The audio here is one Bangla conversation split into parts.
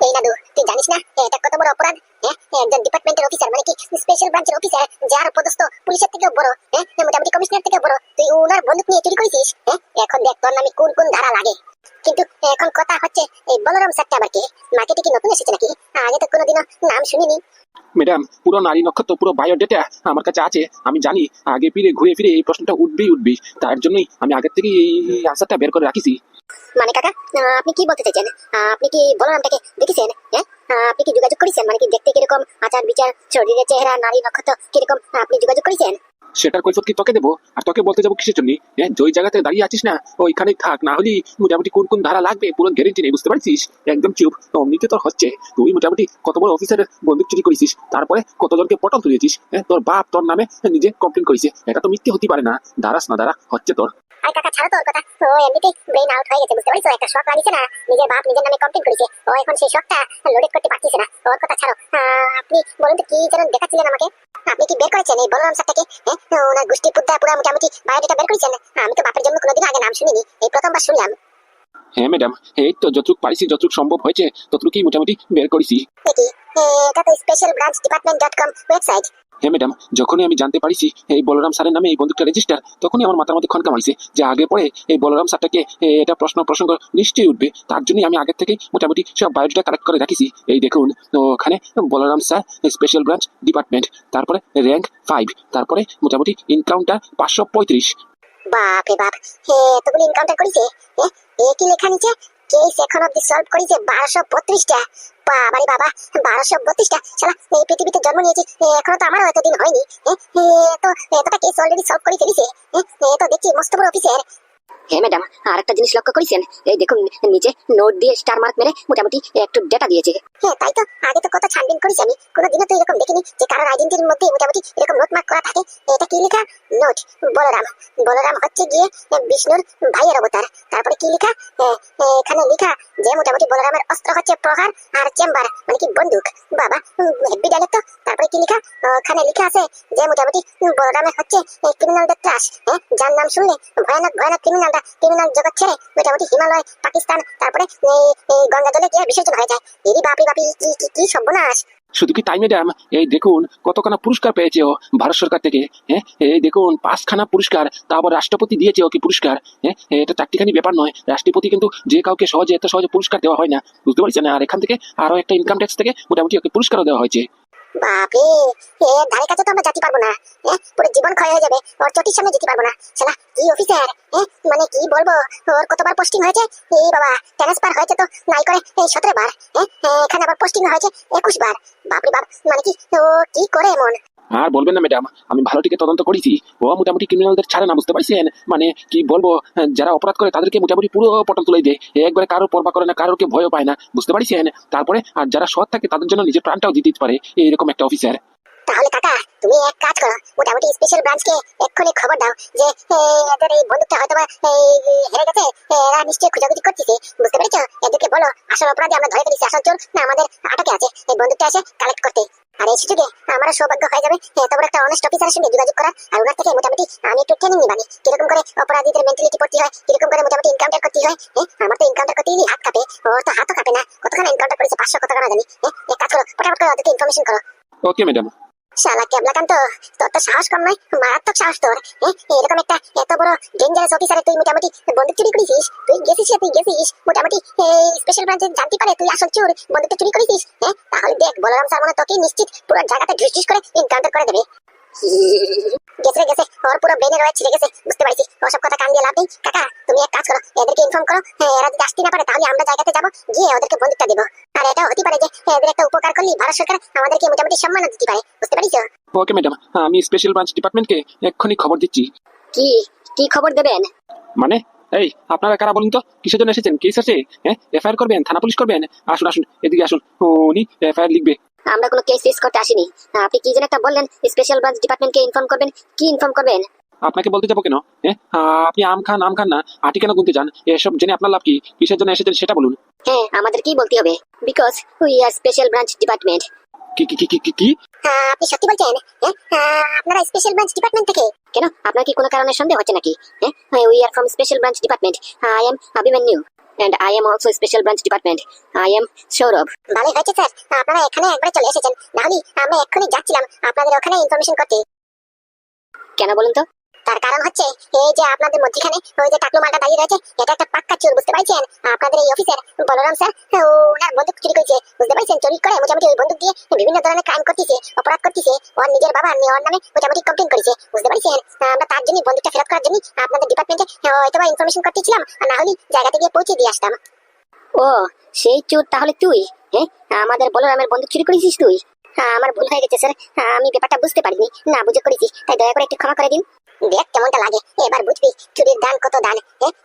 এই নাদু, তুই জানিস না এটা কত বড় অপরাধ? একজন ডিপার্টমেন্টের অফিসার, মানে কি স্পেশাল ব্রাঞ্চের অফিসার, যার পদস্থ পুলিশের থেকেও বড়, মোটামুটি কমিশনার থেকে বড়, তুই ওনার বন্দুক নিয়ে চুরি করেছিস। এখন দেখ তোর নামে কোন কোন ধারা লাগে। কিন্তু এখন কথা হচ্ছে, এই বলরাম স্যারটা আবার কে? মার্কেটে কি নতুন এসেছে নাকি? আগে তো কোনোদিনও নাম শুনিনি। ম্যাডাম, পুরো নারী নক্ষত্র, পুরো বায়োডেটা আমার কাছে আছে। আমি জানি আগে ফিরে ঘুরে ফিরে এই প্রশ্নটা উঠবেই। তার জন্যই আমি আগের থেকে এই আনসারটা বের করে রাখিছি। মানে কাকা, আপনি কি বলতে চাইছেন? আপনি কি বলরামটাকে দেখেছেন? আপনি কি যোগাযোগ করেছেন? মানে কি দেখতে কিরকম, আচার বিচার, শরীরের চেহারা, নারী নক্ষত্র কিরকম, আপনি যোগাযোগ করেছেন? সেটার কৈফিয়ত কি তোকে দেবো? আর তোকে বলতে যাবো কিসের জন্য? যেই জায়গাতে দাঁড়িয়ে আছিস না, ওইখানেই থাক, না হলে মোটামুটি কোন কোন ধারা লাগবে পুরো গ্যারেন্টি নেই, বুঝতে পারছিস? একদম চুপ। অমনিতে তোর হচ্ছে, তুই মোটামুটি কত বড় অফিসারের বন্দুক চুরি করেছিস, তারপরে কতজনকে পটল তুলেছিস। তোর বাপ তোর নামে নিজে কমপ্লেন করেছে, এটা তো মিথ্যে হতে পারে না। দাঁড়াস না, দাঁড়া, হচ্ছে তোর। আই কাকা, ছাড়ো তোর কথা। ও এমনিতেই ব্রেন আউট হয়ে গেছে, বুঝতে পারছো? একটা শখ লাগিছে না, নিজের বাপ নিজের নামে কমপ্লেন করেছে, ও এখন সেই শখটা লোডেড করতে পারতেছে না। ওর কথা ছাড়ো। আপনি বলুন তো কি যেন দেখাচ্ছিলেন আমাকে? আপনি কি বের করেছেন এই বলরাম স্যারটাকে? ওনার গোষ্ঠী পুদ্দা পুরা মোটামুটি বায়োডাটা বের করেছেন? আমি তো বাপের জন্য কোনোদিন আগে নাম শুনিনি, এই প্রথমবার শুনলাম। হ্যাঁ ম্যাডাম, এই তো যতটুকু পারিছি, যতটুকু সম্ভব হয়েছে ততটুকুই মোটামুটি বের করেছি। দেখি, এটা তো স্পেশাল ব্রাঞ্চ ডিপার্টমেন্ট.com ওয়েবসাইট। হ্যাঁ ম্যাডাম, যখনই আমি জানতে পারিছি এই বলরাম স্যারের নামে এই বন্দুকটা রেজিস্টার, তখনই আমার মাথার মধ্যে খনকা মারিছে যে আগে পরে এই বলরাম স্যারটাকে এটা প্রসঙ্গ নিশ্চয়ই উঠবে। তার জন্যই আমি আগের থেকে মোটামুটি সব বায়োডাটা কালেক্ট করে রাখিছি। এই দেখুন, ওখানে Balaram sir special branch department, তারপরে র্যাঙ্ক 5, তারপরে মোটামুটি ইনকাউন্টার 535। বাপ রে বাপ, এতগুলো এনকাউন্টার করেছে। এ কি লেখা নিচে? কেস এখন অব্দি সলভ করেছে 1232টা। বাবারে বাবা, 1232টা! শালা, এই পৃথিবীতে জন্ম নিয়েছি, এখনো তো আমারও এতদিন হয়নি। তো এতটা কেস অলরেডি সলভ করে ফেলেছে। তো দেখছি মস্ত বড় অফিসার। হ্যাঁ ম্যাডাম, আর একটা জিনিস লক্ষ্য করেছেন? এই দেখুন, নিচে নোট দিয়ে স্টার মার্ক মেরে মোটামুটি একটু ডেটা দিয়েছে। হ্যাঁ তাই তো, আগে তো কত ছানবিন করেছি আমি, কোনোদিনও তো এরকম দেখিনি যে কারোর আইডেন্টিটির মধ্যে মোটামুটি এরকম নোট মার্ক করা থাকে। এটা কি লেখা? নোট বলরাম। বলরাম হচ্ছে গিয়ে বিষ্ণুর ভাইয়ের অবতার। তারপরে কি লেখা? এখানে লেখা যে মোটামুটি বলরামের অস্ত্র হচ্ছে প্রহার আর চেম্বার, মানে কি বন্দুক। বাবা, হেভি ডায়লগ তো। তারপরে কি লেখা? ওখানে লেখা আছে যে মোটামুটি বলরামের হচ্ছে ক্রিমিনালদের ত্রাস, যার নাম শুনলে ভয়ানক ভয়ানক ক্রিমিনাল জগৎ ছেড়ে মোটামুটি হিমালয়, পাকিস্তান, তারপরে গঙ্গা জলে গিয়ে বিসর্জন হয়ে যায়। এরই বাপি বাপি, কি সর্বনাশ! শুধু কি তাই ম্যাডাম, এই দেখুন কতখানা পুরস্কার পেয়েছে ও ভারত সরকার থেকে। এই দেখুন 5খানা পুরস্কার, তারপর রাষ্ট্রপতি দিয়েছে ওকে পুরস্কার। এটা চারটিখানি ব্যাপার নয়, রাষ্ট্রপতি কিন্তু যে কাউকে এত সহজে পুরস্কার দেওয়া হয় না, বুঝতে পারছেন? আর এখান থেকে আরো একটা ইনকাম ট্যাক্স থেকে মোটামুটি ওকে পুরস্কারও দেওয়া হয়েছে। বাপরে, ধারে কাছে তো আমরা যেতে পারবো না। পুরো জীবন ক্ষয় হয়ে যাবে, ওর চটির সামনে যেতে পারবো না। শালা কি অফিসার! মানে কি বলবো, ওর কতবার পোস্টিং হয়েছে? এই বাবা, ট্রান্সফার হয়েছে তো নাই করে 17 বার। এখানে আবার পোস্টিং হয়েছে 21 বার। বাপরে বাপ, মানে কি ও কি করে এমন? আর বলবেন না ম্যাডাম, আমি ভালো থেকে তদন্ত করেছি। ও মোটামুটি ক্রিমিনালদের ছাড়ে না, বুঝতে পারছেন? মানে কি বলবো, যারা অপরাধ করে তাদেরকে মোটামুটি পুরো পটল তুলে দেয়, একবারে কারো পরবা করে না, কারোকে ভয়ও পায় না, বুঝতে পারছেন? তারপরে আর যারা সৎ থাকে তাদের জন্য নিজের প্রাণটাও দিতে পারে, এইরকম একটা অফিসার। তাহলে কাকা, তুমি এক কাজ করো, মোটামুটি স্পেশাল ব্রাঞ্চকে এক্ষুনি খবর দাও যে এদের এই বন্দুকটা হয়তো হেরে গেছে, এরা নিশ্চয়ই খোঁজাখুঁজি করতেছে, বুঝতে পেরেছো? এদেরকে বলো আসল অপরাধী আমরা ধরে ফেলেছি, আসল চোর না আমাদের আটকে আছে, এই বন্দুকটা এসে কালেক্ট করতে। আর এই সুযোগে আমারও সৌভাগ্য হয়ে যাবে এত বড় একটা অনেস্ট অফিসারের সঙ্গে যোগাযোগ করার, আর ওনার থেকে মোটামুটি আমি একটু ট্রেনিং নিবানি, কিরকম করে অপরাধীদের মেন্টালিটি পড়তে হয়, কিরকম করে মোটামুটি এনকাউন্টার করতে হয়। আমার তো এনকাউন্টার করতে গেলে হাত কাঁপে, ওর তো হাতও কাঁপে না। কতখানি এনকাউন্টার করেছে, 500 কত না জানি। এক কাজ করো, ফটাফট করে ওদেরকে ইনফরমেশন করো। Okay madam. শালা ক্যাবলাকান্ত, তোর তো সাহস কম নয়, মারাত্মক সাহস তোর। এরকম একটা এত বড় ডেঞ্জারাস অফিসারে তুই মোটামুটি বন্দুক চুরি করেছিস। তুই গেছিস মোটামুটি স্পেশাল ব্রাঞ্চে জানতে পারে তুই আসল চোর, বন্দুকটা চুরি করেছিস। তাহলে দেখ, বলরাম স্যার মনে তোকে নিশ্চিত পুরো জায়গাটা ঢুস করে এনকাউন্টার করে দেবে। গেছে ওর পুরো ব্রেনের ওয়ার ছিঁড়ে গেছে, বুঝতে পারছি। ওসব কথা কান দিয়ে লাভ নেই। কাকা, তুমি এক কাজ করো, এদেরকে ইনফর্ম করো। এরা যদি আসতে না পারে তাহলে আমরা জায়গাতে যাবো, গিয়ে ওদেরকে বন্দুকটা দেবো। আর এটা হতে পারে যে এদের একটা উপকার করলে ভারত সরকার আমাদেরকে মোটামুটি সম্মান দিতে পারে, বুঝতে পারিস? ওকে ম্যাডাম, আমি স্পেশাল ব্রাঞ্চ ডিপার্টমেন্টকে এক্ষুনি খবর দিচ্ছি। কি খবর দেবেন? মানে এই আপনারা কারা বলুন তো, কিসের জন্য এসেছেন? কেস আছে? এফআইআর করবেন, থানা পুলিশ করবেন? আসুন এদিকে আসুন, উনি এফআইআর লিখবে। আমরা কোনো কেস ফেস করতে আসিনি। আপনি কি যেন একটা বললেন স্পেশাল ব্রাঞ্চ ডিপার্টমেন্টকে ইনফর্ম করবেন, কি ইনফর্ম করবেন? আপনাকে বলতে যাবো কেন? আপনি আম খান আটি কেন গুনতে যান? এসব জেনে আপনার লাভ কি? কিসের জন্য এসেছেন সেটা বলুন। হ্যাঁ, আমাদের কি বলতে হবে? Because we are special branch department. কি? আপনি সত্যি বলছেন? আপনারা স্পেশাল ব্রাঞ্চ ডিপার্টমেন্ট থেকে? কেন, আপনার কি কোনো কারণে সন্দেহ হচ্ছে নাকি? We are from special branch department. I am Abhimanyu. and I am also special branch department. I am Saurabh. ভালোই হয়েছে স্যার, আপনারা এখানে একবার চলে এসেছেন, নাহলে আমরা এক্ষুনি যাচ্ছিলাম আপনাদের ওখানে ইনফরমেশন করতে। কেন বলুন তো? তার কারণ হচ্ছে এই যে আপনাদের মধ্যখানে ওই যে টাকলু মালটা দাঁড়িয়ে রয়েছে, এটা একটা পাক্কা চোর, বুঝতে পারছেন? আপনাদের এই অফিসার বলরাম স্যার ওনার বন্দুক চুরি করেছে, বুঝতে পারছেন? চুরি করে মোটামুটি ওই বন্দুক দিয়ে বিভিন্ন ধরনের ক্রাইম করতেছে, অপরাধ করতেছে। ওর নিজের বাবা ওর নামে মোটামুটি কমপ্লেন করেছে, বুঝতে পারছেন? আমরা তার জন্য বন্দুকটা ফেরত করার জন্য আপনাদের ডিপার্টমেন্টে হয়তো বা ইনফরমেশন করতেছিলাম, আর না হলে জায়গাতে গিয়ে পৌঁছে দিয়ে আসতাম। ও, সেই চোর তাহলে তুই? হ্যাঁ, আমাদের বলরামের বন্দুক চুরি করেছিস তুই? আমার ভুল হয়ে গেছে স্যার, আমি ব্যাপারটা বুঝতে পারিনি, না বুঝে করেছি, তাই দয়া করে একটু ক্ষমা করে দিন। দেখ কেমনটা লাগে, এবার বুঝবি চুরির দান কত দান।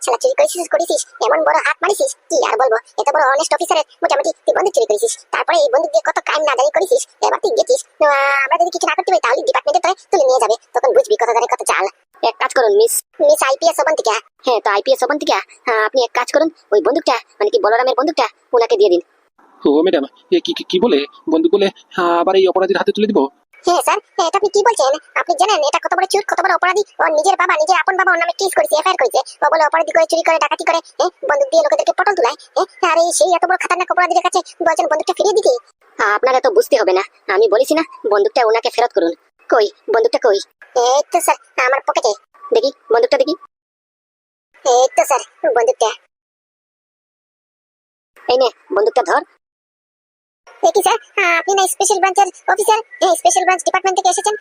শালা চুরি করেছিস, এমন বড় হাত মারিছিস, কি আর বলবো। এত বড় অনেস্ট অফিসারের মোটামুটি তুই বন্দুক চুরি করেছিস, তারপরে এই বন্দুক দিয়ে কত ক্রাইম না জানি করেছিস। এবার তুই গেছিস, আমরা যদি কিছু না করতে পারি তাহলে ডিপার্টমেন্টে তোরে তুলে নিয়ে যাবে, তখন বুঝবি কত জানে কত চাল। এক কাজ করুন মিস আইপিএস অবন্তিকা। হ্যাঁ, তো আইপিএস অবন্তিকা, আপনি এক কাজ করুন, ওই বন্দুকটা মানে কি বলরামের বন্দুকটা ওনাকে দিয়ে দিন। ও ম্যাডাম, এ কি কি বলে বন্দুক বলে আবার এই অপরাধীর হাতে তুলে দিব? হ্যাঁ স্যার, এটা আপনি কি বলছেন? আপনি জানেন এটা কত বড় চোর, কত বড় অপরাধী? ওর নিজের বাবা, নিজের আপন বাবা ওর নামে কেস করেছে, এফআইআর করেছে। ও বলে অপরাধী করে, চুরি করে, ডাকাতি করে, বন্দুক দিয়ে লোকেদেরকে পটল তুলায়। আর এই সেই এত বড় খাতারনাক অপরাধীদের কাছে বলছেন বন্দুকটা ফিরিয়ে দিতে? আপনারা তো বুঝতে হবে না, আমি বলেছি না বন্দুকটা ওনাকে ফেরত করুন। কই বন্দুকটা কই? এই তো স্যার আমার পকেটে। দেখি বন্দুকটা দেখি। এই তো স্যার বন্দুকটা। এই নে বন্দুকটা ধর। কি স্যার, আপনি না স্পেশাল ব্রাঞ্চের অফিসার? স্পেশাল ব্রাঞ্চ ডিপার্টমেন্ট থেকে এসেছেন,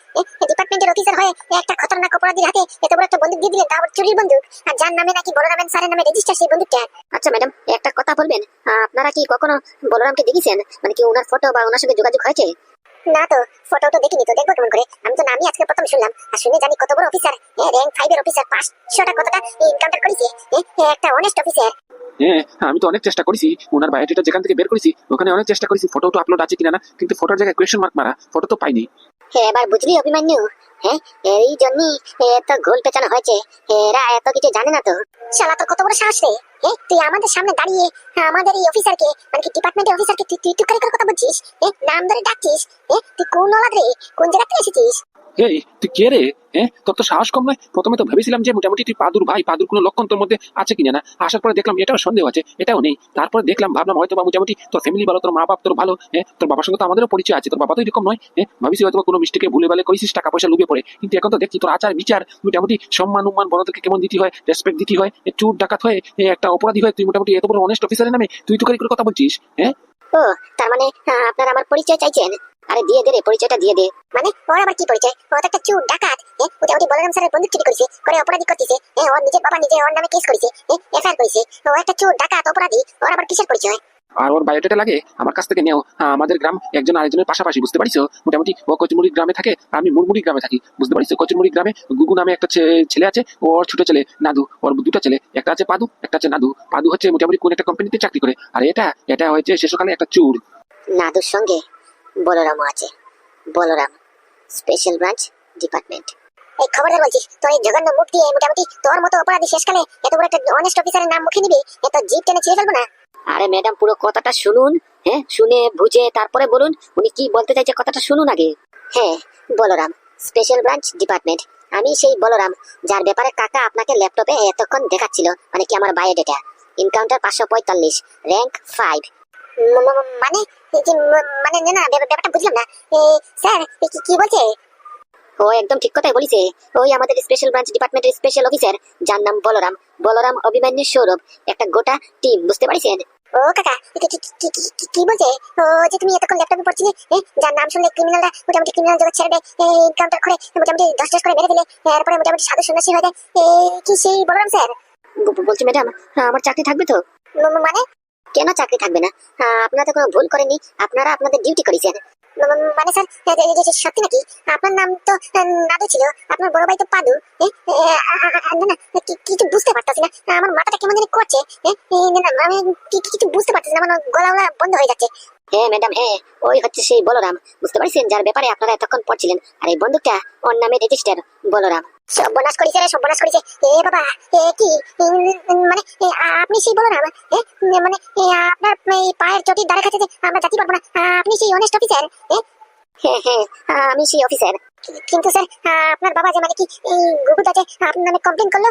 ডিপার্টমেন্টের অফিসার হয়ে একটা খতরনাক অপরাধীর হাতে এত বড় একটা বন্দুক দিয়ে দিলেন, তারপর চুরির বন্দুক, আর যার নামে নাকি বলরামের স্যারের নামে রেজিস্টার সেই বন্দুকটা। আচ্ছা ম্যাডাম, একটা কথা বলবেন, আপনারা কি কখনো বলরামকে দেখেছেন? মানে কি ওনার ফটো বা ওনার সঙ্গে যোগাযোগ হয়েছে? না তো, ফটো তো দেখিনি, তো দেখবো কেমন করে? আমি তো নামই আজকে প্রথম শুনলাম, আর শুনে জানি কত বড় অফিসার, র্যাঙ্ক 5 এর অফিসার, 500টা কতটা এনকাউন্টার করেছে, একটা অনেস্ট অফিসার। হ্যাঁ, আমি তো অনেক চেষ্টা করেছি, ওনার বায়োডাটা যেখান থেকে বের করেছি ওখানে অনেক চেষ্টা করেছি ফটো তো আপলোড আছে কিনা না, কিন্তু ফটোর জায়গায় কোয়েশ্চেন মার্ক মারা, ফটো তো পাইনি। হ্যাঁ, এবার বুঝলি অভিমান্যু? হ্যাঁ, এই জন্যই এত ঘোল পেঁচানো হয়েছে, এরা এত কিছু জানে না তো। শালা তোর কত বড় সাহস রে! তুই আমাদের সামনে দাঁড়িয়ে আমাদের এই অফিসারকে, মানে কি ডিপার্টমেন্টের অফিসারকে তুই তুই টুকারি করে কথা বলছিস? নাম ধরে ডাকছিস? তুই কোন ওলাদ রে? কোন জায়গা থেকে এসেছিস? এই তুই কে রে? তোর তো সাহস কম নয়। প্রথমে তো ভেবেছিলাম যে মোটামুটি তুই পাদুর ভাই, পাদুর কোনো লক্ষণ তোর মধ্যে আছে কিনা না, আসার পরে দেখলাম এটাও সন্দেহ আছে, এটাও নেই। তারপরে দেখলাম, ভাবলাম হয়তো বা মোটামুটি তোর ফ্যামিলি ভালো, তোর মা বাপ তোর ভালো, তোর বাবার সঙ্গে তো আমাদেরও পরিচয় আছে, তোর বাবা তো এরকম নয়। ভাবিছি হয়তো কোনো মিস্টেকে ভুলে ভালে করেছিস, টাকা পয়সা লুবে পড়ে, কিন্তু এখন তো দেখছি তোর আচার বিচার মোটামুটি সম্মান উম্মান বড়দেরকে কেমন দিতে হয়, রেসপেক্ট দিতে হয়, চুর ডাকাত হয়ে একটা অপরাধী হয় তুই মোটামুটি এত বড় অনেস্ট অফিসারের নামে তুই টুকারি করে কথা বলছিস। ও, তার মানে আপনারা আমার পরিচয় চাইছেন? আরে দিয়ে দে রে, পরিচয়টা দিয়ে দে। মানে ওর আবার কি পরিচয়? ও তো একটা চোর ডাকাত, মোটামুটি বলরাম স্যারের বন্দুক চুরি করেছে, করে অপরাধী করতেছে, ওর নিজের বাবা নিজে ওর নামে কেস করেছে, এফআইআর করেছে। ও একটা চোর ডাকাত অপরাধী, ওর আবার কিসের পরিচয়? আর ওর বায়োডাটা লাগে আমার কাছ থেকে নেও। আমাদের গ্রাম একজন আরেকজনের পাশাপাশি, বুঝতে পারিস? মোটামুটি ও কচুমুড়ি গ্রামে থাকে, আমি মুড়মুড়ি গ্রামে থাকি, বুঝতে পারিস? কচুমুড়ি গ্রামে গুগু নামে একটা ছেলে আছে, ওর ছোট ছেলে নাদু, ওর দুটো ছেলে, একটা আছে পাদু, একটা আছে নাদু। পাদু হচ্ছে মোটামুটি কোন একটা কোম্পানিতে চাকরি করে, আর এটা হচ্ছে শেষকালে একটা চুর। নাদুর সঙ্গে বলরামও আছে। Balaram, special branch department. এই খবরদার বলছিস, তোর এই জঘন্য মুখ দিয়ে মোটামুটি তোর মতো অপরাধী শেষকালে এত বড় একটা অনেস্ট অফিসারের নাম মুখে নিবি, এত জিভ টেনে ছিঁড়ে ফেলবো না? আরে ম্যাডাম, পুরো কথাটা শুনুন, হ্যাঁ, শুনে বুঝে তারপরে বলুন উনি কি বলতে চাইছে, কথাটা শুনুন আগে। হ্যাঁ, বলরাম, স্পেশাল ব্রাঞ্চ ডিপার্টমেন্ট। আমি সেই বলরাম যার ব্যাপারে কাকা আপনাকে ল্যাপটপে এতক্ষণ দেখাচ্ছিল, মানে কি আমার বায়োডাটা। Encounter 545, rank 5। মানে এই যে মানে না না, ব্যাপারটা বুঝলাম না। স্যার কি বলছে? ও একদম ঠিক কথাই বলিছে। ওই আমাদের স্পেশাল ব্রাঞ্চ ডিপার্টমেন্টের স্পেশাল অফিসার, যার নাম বলরাম, বলরাম অভিমান্যু সৌরভ, একটা গোটা টিম, বুঝতে পারছেন? ও কাকা, কি বলছে? ও যে তুমি এতক্ষণ ল্যাপটপে পড়ছিলে, যার নাম শুনলে ক্রিমিনালরা মোটামুটি ক্রিমিনাল জগৎ ছেড়ে দেয়, এনকাউন্টার করে মোটামুটি 10 করে মেরে দিলে, এরপরে মোটামুটি সাধু সন্ন্যাসী হয়ে যায়, কি সেই বলরাম স্যার? বলছি ম্যাডাম, আমার চাকরি থাকবে তো? মানে কেন চাকরি থাকবে না? আপনারা তো কোনো ভুল করেনি, আপনারা আপনাদের ডিউটি করেছেন। মানে স্যার, সত্যি নাকি? আপনার নাম তো নাদু ছিল, আপনার বড় ভাই তো পাদু। না না, কিছু বুঝতে পারতাছি না, আমার মাথাটা কেমন জানি করছে। না না, আমি কিছু বুঝতে পারতেছি না, আমার গলা বন্ধ হয়ে যাচ্ছে। হ্যাঁ ম্যাডাম, হ্যাঁ, ওই হচ্ছে সেই বলরাম, বুঝতে পারছেন, যার ব্যাপারে আপনারা এতক্ষণ পড়ছিলেন। আর এই বন্দুকটা ওর নামে রেজিস্টার, বলরাম। সর্বনাশ করেছে রে, সর্বনাশ করেছে। বাবা, কি মানে আপনি সেই বলরাম? মানে আপনার এই পায়ের চটির দ্বারা কাছে যে আমরা যাতে পারবো না, আপনি সেই অনেস্ট অফিসার? হ্যাঁ হ্যাঁ, আমি সেই অফিসার। কিন্তু স্যার আপনার বাবা যে মানে কি এই গুগুটা যে আপনার নামে কমপ্লেন করলো,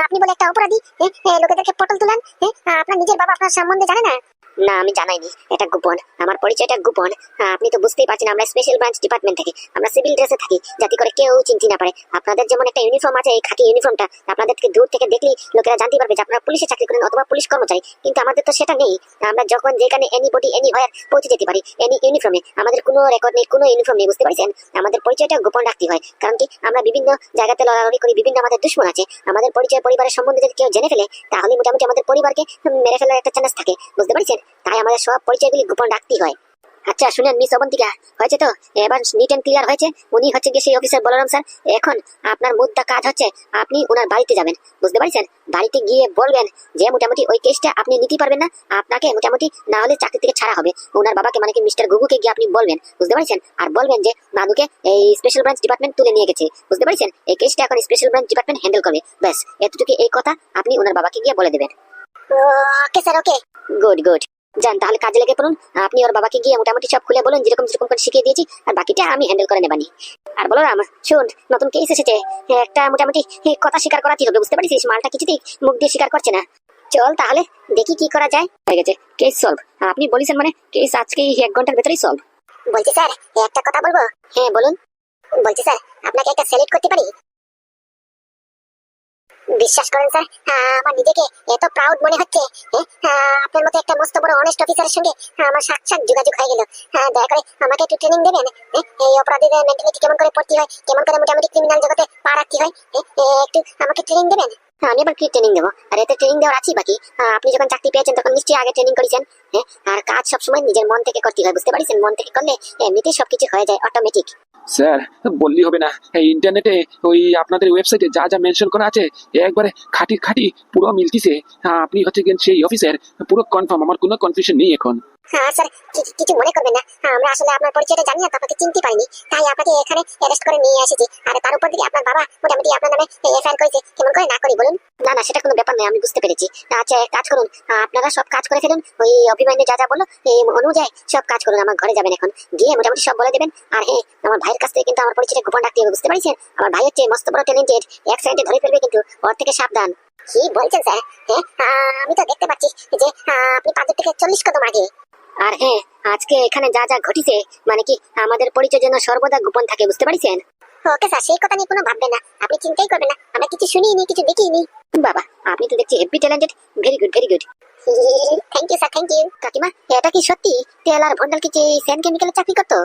আপনি বলে একটা অপরাধী, লোকেদেরকে পটল তুলান, আপনার নিজের বাবা আপনার সম্বন্ধে জানে না? না, আমি জানাইনি, এটা গোপন, আমার পরিচয়টা গোপন। আপনি তো বুঝতেই পারছেন আমরা স্পেশাল ব্রাঞ্চ ডিপার্টমেন্ট থেকে, আমরা সিভিল ড্রেসে থাকি, যাতে করে কেউ চিনতে না পারে। আপনাদের যেমন একটা ইউনিফর্ম আছে, এই খাকি ইউনিফর্মটা আপনাদেরকে দূর থেকে দেখলেই লোকেরা জানতে পারবে যে আপনারা পুলিশে চাকরি করেন অথবা পুলিশ কর্মচারী, কিন্তু আমাদের তো সেটা নেই। আমরা যখন যেখানে এনিবডি এনিহোয়ার পৌঁছে যেতে পারি এনি ইউনিফর্মে, আমাদের কোনো রেকর্ড নেই, কোনো ইউনিফর্ম নেই, বুঝতে পারছেন? আমাদের পরিচয়টা গোপন রাখতে হয়, কারণ কি আমরা বিভিন্ন জায়গাতে লড়ালড়ি করি, বিভিন্ন আমাদের দুশ্মন আছে। আমাদের পরিচয় পরিবারের সম্বন্ধে যদি কেউ জেনে ফেলে তাহলে মোটামুটি আমাদের পরিবারকে মেরে ফেলার একটা চান্স থাকে, বুঝতে পারছেন? তাই আমাদের সব পরিচয়গুলি গোপন রাখতে হয়। আচ্ছা শুনেন মিস অবন্তিকা, হয়েছে তো এবার নিট এন্ড ক্লিয়ার হয়েছে। উনি হচ্ছে গিয়ে সেই অফিসার বলরাম স্যার। এখন আপনার মুদ্রা কাজ হচ্ছে আপনি ওনার বাড়িতে যাবেন, বুঝতে পারছেন? বাড়িতে গিয়ে বলবেন যে মোটামুটি ওই কেসটা আপনি নিতে পারবেন না, আপনাকে মোটামুটি না হলে চাকরি থেকে ছাড়া হবে। ওনার বাবাকে মানে কি মিস্টার গুগুকে গিয়ে আপনি বলবেন, বুঝতে পারছেন? আর বলবেন যে নাদুকে এই স্পেশাল ব্রাঞ্চ ডিপার্টমেন্ট তুলে নিয়ে গেছে, বুঝতে পারছেন? এই কেসটা এখন স্পেশাল ব্রাঞ্চ ডিপার্টমেন্ট হ্যান্ডেল করবে। ব্যাস এতটুকু এই কথা আপনি ওনার বাবাকে গিয়ে বলে দেবেন। ওকে স্যার, ওকে। গুড গুড, যান তাহলে কাজে লেগে পড়ুন। আপনি ওর বাবাকে গিয়ে মোটামুটি সব খুলে বলুন যেরকম যেরকম করে শিখিয়ে দিয়েছি, আর বাকিটা আমি হ্যান্ডেল করে নেবানি। আর বলো রাম, শুন নতুন কেস এসেছে, একটা মোটামুটি কথা স্বীকার করাতে হবে, বুঝতে পারছিস? মালটা কিছুতেই মুখ দিয়ে স্বীকার করছে না। চল তাহলে দেখি কি করা যায়। হয়ে গেছে, কেস সলভ। আপনি বলেছেন মানে কেস আজকেই 1 ঘন্টার ভেতরেই সলভ। বলছি স্যার একটা কথা বলবো? হ্যাঁ বলুন। বলছি স্যার আপনাকে একটা স্যালুট করতে পারি? বিশ্বাস করেন স্যার, আমার নিজেকে এত প্রাউড মনে হচ্ছে। আপনার মতো একটা মস্ত বড় অনেস্ট অফিসারের সঙ্গে আমার সাক্ষাৎ যোগাযোগ হয়ে গেল। দয়া করে আমাকে একটু ট্রেনিং দেবেন, এই অপরাধীদের মেন্টালিটি কেমন করে পড়তে হয়, কেমন করে মোটামুটি ক্রিমিনাল জগতে পা রাখতে হয়, একটু আমাকে ট্রেনিং দেবেন? আমি আবার কি ট্রেনিং দেবো? আর এতে ট্রেনিং দেওয়ার আছেই বাকি? আপনি যখন চাকরি পেয়েছেন তখন নিশ্চয়ই আগে ট্রেনিং করেছেন। আর কাজ সবসময় নিজের মন থেকে করতে হয়, বুঝতে পারছেন? মন থেকে করলে এমনিতেই সবকিছু হয়ে যায় অটোমেটিক। স্যার বললি হবে না, এই ইন্টারনেটে ওই আপনাদের ওয়েবসাইটে যা যা মেনশন করা আছে একবারে খাঁটি খাঁটি পুরো মিলতিছে। আপনি হচ্ছে গিয়ে সেই অফিসার, পুরো কনফার্ম, আমার কোনো কনফিউশন নেই এখন। হ্যাঁ স্যার, কিছু মনে করবেন না, আমরা আসলে আপনার পরিচয়টা জানি না, তো আপনাকে চিনতে পারিনি, তাই আপনাকে এখানে অ্যারেস্ট করে নিয়ে এসেছি। আর তার উপর দিকে আপনার বাবা মোটামুটি আপনার নামে এফআইআর করেছে, কেমন করে না করি বলুন? না না, সেটা কোনো ব্যাপার নয়, আমি বুঝতে পেরেছি। আচ্ছা এক কাজ করুন, আপনারা সব কাজ করে ফেলুন, ওই অভিমান্যু যা যা বললো এই অনুযায়ী সব কাজ করুন। আমার ঘরে যাবেন এখন, গিয়ে মোটামুটি সব বলে দেবেন। আর হ্যাঁ, আমার ভাইয়ের কাছ থেকে কিন্তু আমার পরিচয়টা গোপন রাখতে হবে, বুঝতে পারছেন? আমার ভাই হচ্ছে মস্ত বড় ট্যালেন্টেড, এক সাইডে ধরে ফেলবে, কিন্তু ওর থেকে সাবধান। কি বলছেন স্যার? আমি তো দেখতে পাচ্ছি যে আপনি 5 থেকে 40 কদম আগে। আর হ্যাঁ, আজকে এখানে যা যা ঘটিছে মানে কি আমাদের পরিচয় যেন সর্বদা গোপন থাকে, বুঝতে পারছেন? ওকে স্যার, সেই কথা নিয়ে কোনো ভাববেন না, আপনি চিন্তাই করবেন না, আমরা কিছু শুনিনি, কিছু দেখিনি। বাবা, আপনি তো দেখছি heavy talented. Very good very good. Thank you sir, thank you. কাকিমা, এটা কি সত্যি তেল আর ভন্ডাল কি সেন কেমিক্যালে চাকরি করতো?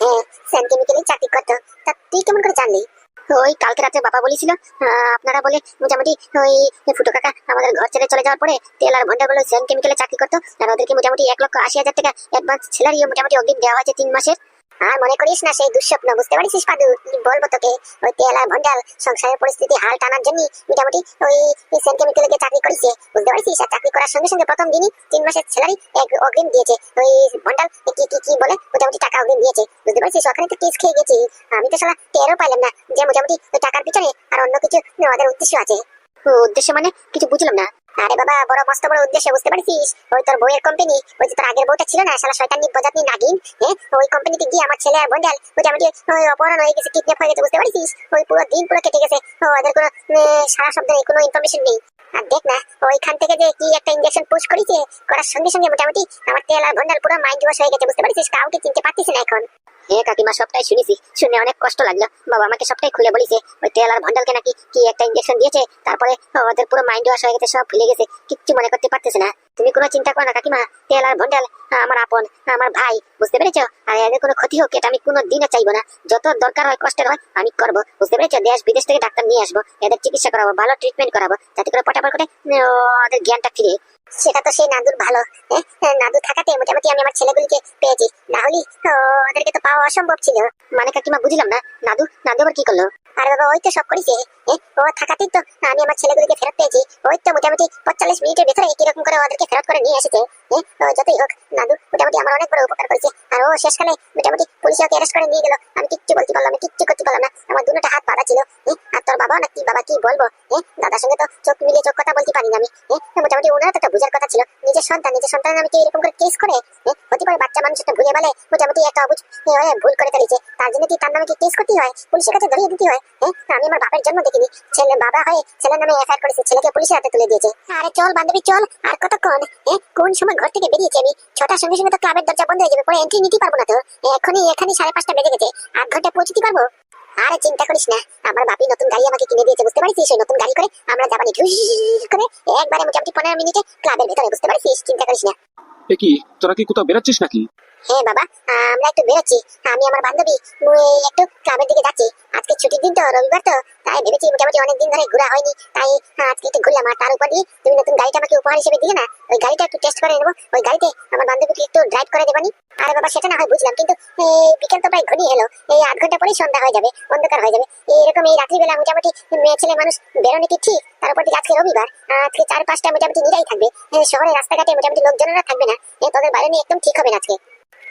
হ্যাঁ, স্যান কেমিক্যালে চাকরি করতো। তা তুই কেমন করে জানলি? ওই কালকে রাতে বাবা বলেছিল আপনারা বলে মোটামুটি ওই ফুটো কাকা আমাদের ঘর ছেড়ে চলে যাওয়ার পরে তেল আর ভন্ডার বলে সেন কেমিক্যালে চাকরি করতো, আর ওদেরকে মোটামুটি 1,80,000 টাকা অ্যাডভান্স স্যালারি মোটামুটি অগ্রিম দেওয়া হয়েছে 3 মাসের। আর মনে করিস না সেই দুঃস্বপ্ন, বুঝতে পারিস পাদু? কি বলবো তোকে, ওই তেল আর ভন্ডাল সংসারের পরিস্থিতি হাল টানার জন্য মোটামুটি ওই সেন কেমিক্যালে চাকরি করেছে, বুঝতে পারিস? আর চাকরি করার সঙ্গে সঙ্গে প্রথম দিনই 3 মাসের স্যালারি অগ্রিম দিয়েছে। ওই ভন্ডাল কি বলে মোটামুটি টাকা অগ্রিম দিয়েছে, বুঝতে পারছিস? ওখানে তো কেস খেয়ে গেছি আমি, তো শালা টেরও পাইলাম না যে মোটামুটি ওই টাকার পিছনে আর অন্য কিছু ওদের উদ্দেশ্য আছে। উদ্দেশ্য মানে কিছু বুঝলাম না। আরে বাবা, বড় মস্ত বড় উদ্দেশ্য, বুঝতে পারছিস? ওই তোর বউয়ের কোম্পানি, ওই যে তোর আগের বউটা ছিল না শালা শয়তানি বজাতনি নাগিন, ওই কোম্পানিতে গিয়ে আমার ছেলে আর বন্ডাল মোটামুটি ওই অপহরণ হয়ে গেছে, কিডন্যাপ হয়ে গেছে, বুঝতে পারছিস? ওই পুরো দিন পুরো কেটে গেছে, ওদের কোনো সারা শব্দের কোনো ইনফরমেশন নেই। আর দেখ না ওইখান থেকে যে কি একটা ইনজেকশন পুশ করেছে, করার সঙ্গে সঙ্গে মোটামুটি আমার তেল আর ভন্ডাল পুরো মাইন্ড ওয়াশ হয়ে গেছে, বুঝতে পারছিস? কাউকে চিনতে পারতিস না এখন। হ্যাঁ কাকিমা, সবটাই শুনেছি, শুনে অনেক কষ্ট লাগলো। বাবা আমাকে সবটাই খুলে বলেছে, ওই তেল আর ভন্ডালকে নাকি কি একটা ইনজেকশন দিয়েছে, তারপরে ওদের পুরো মাইন্ড ওয়াশ হয়ে গেছে, সব ভুলে গেছে, কিচ্ছু মনে করতে পারতেছে না। তুমি কোনো চিন্তা করো না কাকিমা, তেল আর ভন্ডাল আমার আপন, আমার ভাই, বুঝতে পেরেছো? আর এদের কোনো ক্ষতি হোক এটা আমি কোনো দিনও চাইবো না। যত দরকার হয় কষ্টের হয় আমি করবো, বুঝতে পেরেছো? দেশ বিদেশ থেকে ডাক্তার নিয়ে আসবো, এদের চিকিৎসা করাবো, ভালো ট্রিটমেন্ট করাবো, যাতে করে পটাপট করে ওদের জ্ঞানটা ফিরে। সেটা তো সেই নাদুর ভালো, নাদু থাকাতে মোটামুটি আমি আমার ছেলেগুলিকে পেয়েছি, না হলে ওদেরকে তো পাওয়া অসম্ভব ছিল। মানে কাকিমা বুঝলাম না, নাদু নাদু আবার কি করলো? আরে বাবা, ওই তো সব করেছে, ও থাকাতেই তো আমি আমার ছেলেগুলিকে ফেরত পেয়েছি। ওই তো মোটামুটি 45 মিনিটের ভেতরে কিরকম করে ওদেরকে ফেরত করে নিয়ে এসেছে। যতই হোক নাদু মোটামুটি আমার অনেক বড় উপকার করেছে। আর ও শেষকালে মোটামুটি পুলিশ ওকে অ্যারেস্ট করে নিয়ে গেল, আমি কিচ্ছু বলতে পারলাম না, কিচ্ছু করতে পারলাম না, আমার দুটো হাত বাঁধা ছিল। আর তোর বাবা না কি বাবা কি বলবো, দাদার সঙ্গে তো চোখ মিলিয়ে চোখ কথা বলতে পারি না আমি। মোটামুটি ওনার তো একটা বুঝার কথা ছিল, নিজের সন্তানের আমি কি এরকম করে কেস করে, হতে পারে বাচ্চা মানুষ একটা ভুলে বলে মোটামুটি একটা অবুঝ ভুল করে ফেলেছে, তার জন্য কি তার নামে কি কেস করতে হয়, পুলিশের কাছে ধরিয়ে দিতে হয়? আমি আমার বাপের জন্য দেখিনি, ছেলে বাবা হয়ে ছেলের নামে এফআইআর করেছে, ছেলেকে পুলিশের হাতে তুলে দিয়েছে। আরে চল বান্ধবী চল, আর কতক্ষণ? কোন সময় ঘর থেকে বেরিয়েছি আমি, 6টার সঙ্গে সঙ্গে তো ক্লাবের দরজা বন্ধ হয়ে যাবে, পরে এন্ট্রি নিতে পারবো না তো। এখনই 5:30 বেজে গেছে, 8 ঘন্টায় পৌঁছতে পারবো? আরে চিন্তা করিস না, আমার বাপি নতুন গাড়ি আমাকে কিনে দিয়েছে, বুঝতে পারছিস? সেই নতুন গাড়ি করে আমরা যাবানি ঢুস করে একবারে মোটামুটি 15 মিনিটে ক্লাবের ভেতরে, বুঝতে পারছিস? চিন্তা করিস না। এ কি, তোরা কি কোথাও বেরাচ্ছিস নাকি? হ্যাঁ বাবা, আমরা একটু বেরোচ্ছি, আমি আমার বান্ধবী একটু ক্লাবের দিকে যাচ্ছি। আজকে ছুটির দিন তো, রবিবার তো, তাই ভেবেছি মোটামুটি অনেকদিন ধরে ঘোরা হয়নি, তাই আজকে একটু ঘুরলাম। আর তার উপর দিয়ে তুমি নতুন গাড়িটা আমাকে উপহার হিসেবে দিলে না, ওই গাড়িটা একটু টেস্ট করে নেবো, ওই গাড়িতে আমার বান্ধবীকে একটু ড্রাইভ করে দেবানি। আরে বাবা সেটা না হয় বুঝলাম, কিন্তু বিকেল তো প্রায় ঘনিয়ে এলো, এই 8 ঘন্টা পরেই সন্ধ্যা হয়ে যাবে, অন্ধকার হয়ে যাবে। এরকম এই রাত্রিবেলা মোটামুটি মেয়ে ছেলে মানুষ বেরোনো কি ঠিক? তার উপর দিকে আজকে রবিবার, আজকে 4-5টা মোটামুটি নিরাই থাকবে, শহরের রাস্তাঘাটে মোটামুটি লোকজনেরা থাকবে না, তোদের বাইরে নিয়ে একদম ঠিক হবে না আজকে।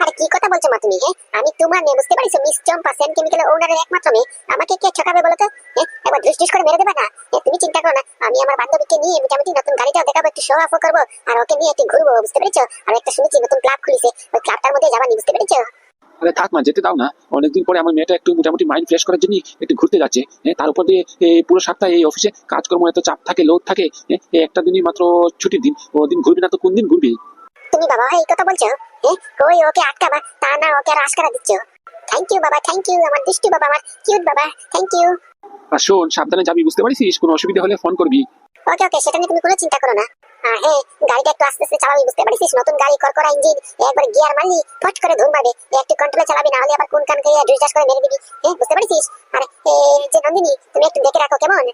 আরে কি কথা বলছো মা তুমি? আমি তোমার মেয়ে, বুঝতে পারছো? মিস চম্পা, সেন কেমিক্যালের ওনারের একমাত্র মেয়ে, আমাকে কে ঠকাবে বলো তো? একবার ঢুস করে মেরে দেবে না? তুমি চিন্তা করো না, আমি আমার বান্ধবীকে নিয়ে মোটামুটি নতুন গাড়িটাও দেখাবো, একটু শো অফও করবো, আর ওকে নিয়ে একটু ঘুরবো, বুঝতে পেরেছো? আর একটা শুনেছি নতুন ক্লাব খুলেছে, ওই ক্লাবটার মধ্যে যাবানি, বুঝতে পেরেছো? আরে থাক না, যেতে দাও না। অনেকদিন পরে আমার মেয়েটা একটু মোটামুটি মাইন্ড ফ্রেশ করার জন্য একটু ঘুরতে যাচ্ছে। তার উপর দিয়ে পুরো সপ্তাহে এই অফিসে কাজকর্ম এত চাপ থাকে, লোড থাকে, এই একটা দিনই মাত্র ছুটির দিন, ওদিন ঘুরবি না তো কোন দিন ঘুরবি? তুমি বাবা এই কথা বলছো? কই ওকে আটকাবা, তা না ওকে আর আশকারা দিচ্ছ? থ্যাংক ইউ বাবা, থ্যাংক ইউ, আমার দুষ্টু বাবা, আমার কিউট বাবা, থ্যাংক ইউ। আর শোন, সাবধানে যাবি, বুঝতে পারিস? কোনো অসুবিধা হলে ফোন করবি। ওকে ওকে, সেটা নিয়ে তুমি কোনো চিন্তা করো না। হ্যাঁ, গাড়িটা একটু আস্তে আস্তে চালাবি, বুঝতে পারিস? নতুন গাড়ি, করকরা ইঞ্জিন, একবার গিয়ার মারলি ফট করে ধুম পাবে, একটু কন্ট্রোলে চালাবি, না হলে আবার কোন কান খেয়ে ঢুস করে মেরে দিবি। বুঝতে পারিস? আরে যে নন্দিনী, তুমি একটু দেখে রাখো কেমন?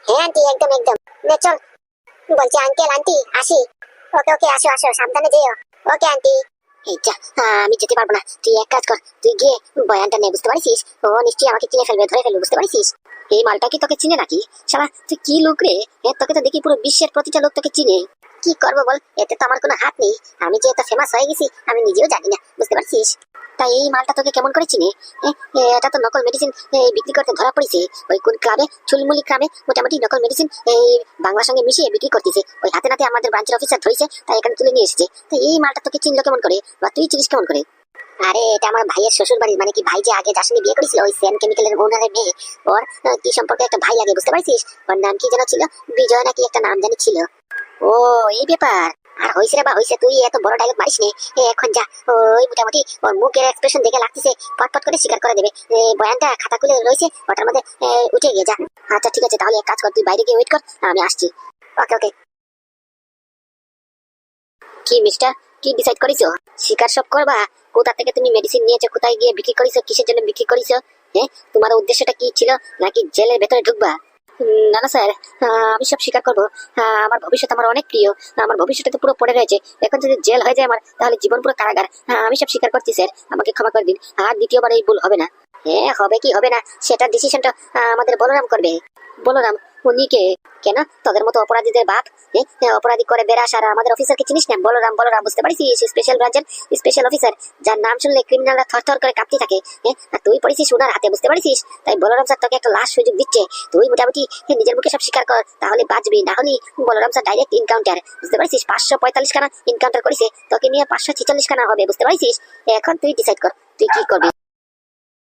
হ্যাঁ আন্টি, একদম একদম। নে চল, বলছি আঙ্কেল আন্টি আসি। ওকে ওকে, আসো আসো, সাবধানে যেও। Okay aunty. এই যা, আমি যেতে পারবো না, তুই এক কাজ কর, তুই গিয়ে বয়ানটা নে, বুঝতে পারছিস? ও নিশ্চয়ই আমাকে চিনে ফেলবে, ধরে ফেলবে, বুঝতে পারছিস? এই মালটা কি তোকে চিনে নাকি? শালা তুই কি লোক রে? তোকে তো দেখি পুরো বিশ্বের প্রতিটা লোক তোকে চিনে। কি করবো বল, এতে তো আমার কোনো হাত নেই, আমি যে এত ফেমাস হয়ে গেছি আমি নিজেও জানি না, বুঝতে পারছিস? তাই এই মালটা তোকে কেমন করে চিনে? এটা তো নকল মেডিসিন বিক্রি করতে ধরা পড়েছে, ওই কোন ক্লাবে, চুলমুলি ক্লাবে মোটামুটি নকল মেডিসিন এই বাংলার সঙ্গে মিশিয়ে বিক্রি করতেছে। ওই হাতে নাতে আমাদের ব্রাঞ্চের অফিসার ধরেছে, তাই এখানে তুলে নিয়ে এসেছে। তাই এই মালটা তোকে চিনলো কেমন করে, বা তুই চিনিস কেমন করে? আরে এটা আমার ভাইয়ের শ্বশুর বাড়ি, মানে কি ভাই যে আগে যার সঙ্গে বিয়ে করেছিল, ওই সেন কেমিক্যালের ওনারের মেয়ে, ওর কি সম্পর্কে একটা ভাই লাগে, বুঝতে পারছিস? ওর নাম কি যেন ছিল, বিজয় নাকি একটা নাম জানি ছিল। ও এই ব্যাপার। আর হইছে রে বা হইছে, তুই এত বড় ডায়লগ মারিস নে, এখন যা, ওই মোটামুটি ওর মুখের এক্সপ্রেশন দেখে লাগতেছে পটপট করে স্বীকার করে দেবে। বয়ানটা খাতা খুলে রয়েছে ওটার মধ্যে, উঠে গিয়ে যা। আচ্ছা ঠিক আছে, তাহলে এক কাজ কর, তুই বাইরে গিয়ে ওয়েট কর, আমি আসছি। ওকে ওকে। কি মিস্টার, কি ডিসাইড করিছো? স্বীকার সব করবা? কোথা থেকে তুমি মেডিসিন নিয়েছো, কোথায় গিয়ে বিক্রি করিছো, কিসের জন্য বিক্রি করিছো? তোমার উদ্দেশ্যটা কি ছিল, নাকি জেলের ভেতরে ঢুকবা? না না স্যার, আমি সব স্বীকার করবো। আমার ভবিষ্যৎ আমার অনেক প্রিয়, আমার ভবিষ্যৎটা তো পুরো পড়ে রয়েছে, এখন যদি জেল হয়ে যায় আমার, তাহলে জীবন পুরো কারাগার। আমি সব স্বীকার করছি স্যার, আমাকে ক্ষমা করে দিন, আর দ্বিতীয়বার এই ভুল হবে না। হবে কি হবে না সেটা ডিসিশনটা আমাদের বলরাম করবে। বলরাম? উনি কে? কেন তোদের মতো অপরাধীদের বাপ? অপরাধী করে বেড়াস, আর আমাদের অফিসারকে চিনিস না? বলরাম, বলরাম, বুঝতে পারিস? স্পেশাল ব্রাঞ্চের স্পেশাল অফিসার, যার নাম শুনলে ক্রিমিনালরা থরথর করে কাঁপতে থাকে। আর তুই পড়েছিস ওনার হাতে, বুঝতে পারিস? তাই বলরাম স্যার তোকে একটা লাস্ট সুযোগ দিচ্ছে, তুই মোটামুটি নিজের মুখে সব স্বীকার কর, তাহলে বাঁচবি, না হলে বলরাম স্যার ডাইরেক্ট ইনকাউন্টার, বুঝতে পারিস? 545 খানা ইনকাউন্টার করেছে, তোকে নিয়ে 546 খানা হবে, বুঝতে পারিস? এখন তুই ডিসাইড কর তুই কি করবি।